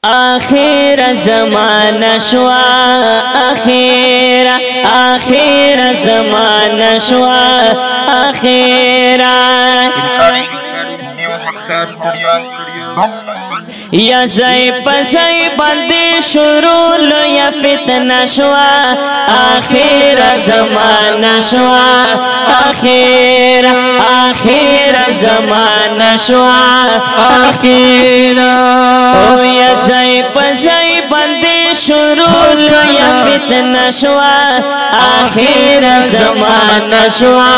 آخر زمان شوا آخر زمان شوا آخر یا زئی پسئی بندی شروع لو یا فتنہ شوا آخر زمان شوا آخر زمان شوا آخر او یا زئی پسئی بندی شروع لو یا فتنہ شوا آخر زمان شوا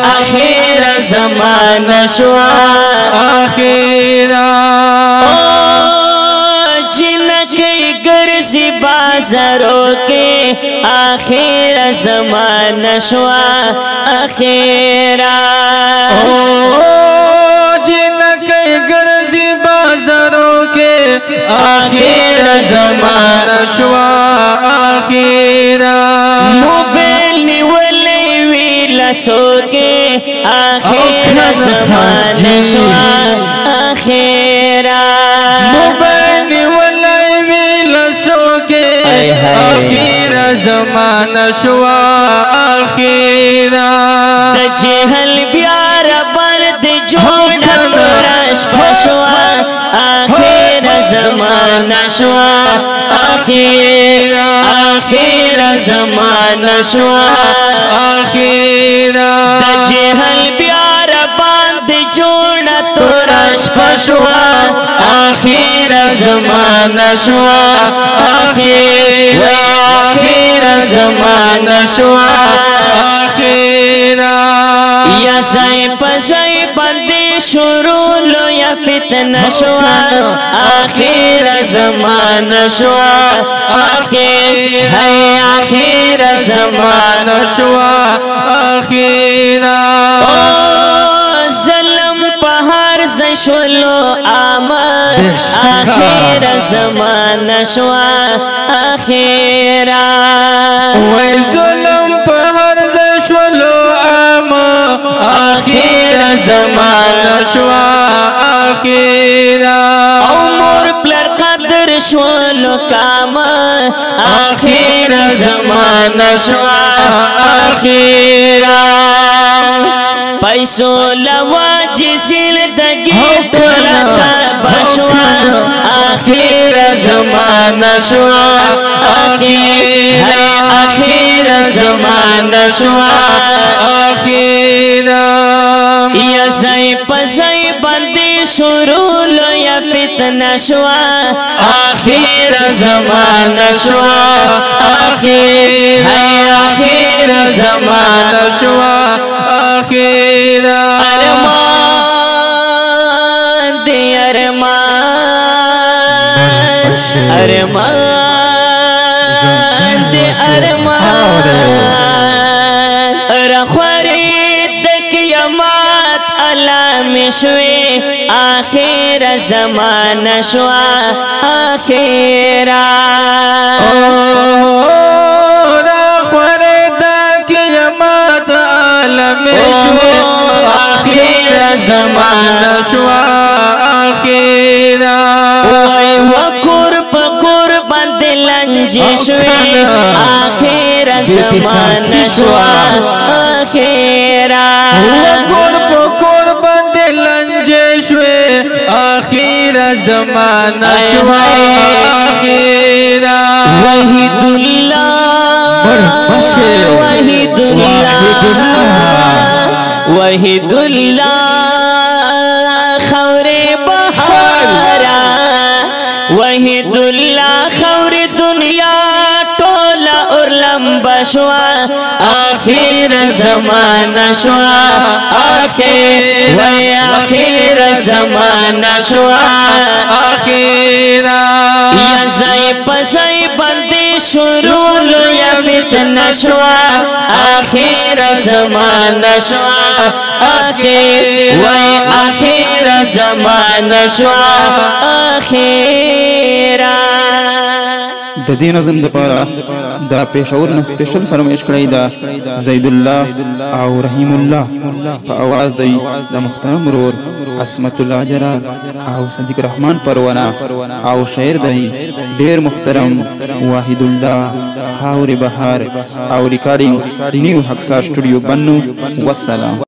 آخر زمان شوا جنکی گرزی بازاروں کے آخر زمان شوا آخرہ جنکی گرزی بازاروں کے آخر زمان شوا آخرہ موبیل نیولی ویلسو کے آخر زمان شوا آخرہ موبیل نیولی ویلسو کے آخر زمان شوا آخرہ جہل بیار برد جوڑا ترش پشوا آخر زمان شوا آخر زمان شوا آخرہ جہل بیار بند جوڑا ترش پشوا آخر زمان شوا آخر زمان شوا یا زئی پسئی بندی شروع لو یا فتنہ شوا آخر زمان شوا آخر زمان شوا آخرہ ظلم پہار زشولو آمد آخر زمان شوا آخرہ وی ظلم پہر زشولو آمد آخر زمان شوا آخرہ عمر پلر قدر شولو کام آخر زمان شوا آخرہ پیسو لواجی زندگی تلتا بشوا آخر زمان شوا آخر زمان شوا آخرہ یا زئی پسئی بندی شروع لو یا فتنہ شوا آخر زمان شوا آخر زمان شوا آخرہ ارمان دی ارمان دی ارمان رخوری دک یمات علام شوی آخر زمان شوا آخرہ رخوری دک یمات علام شوی آخر زمان شوا آخرہ قربان دلنجی شوی آخر زمان شوا آخرہ قربان دلنجی شوی آخر زمان شوا آخرہ وحید اللہ وحید اللہ خور بہارا وحید اللہ خور دنیا ٹولا اور لمبا شوا آخر زمان شوا آخر زمان شوا آخرہ یا زئی پسئی بندی شروع لو یا فتنہ شوا آخر زمان شوا آخر زمان شوا آخرہ د دې نظم لپاره دا پېښور نه سپیشل فرمایش کړی دا زید الله او رحیم الله په आवाज دی د محترم ورور عصمت الله جلال او صدیق رحمان پروانه او شاعر دی ډیر محترم واحد الله خاور بهار او ریکارډینګ نیو حقصار سټوډیو بنو والسلام.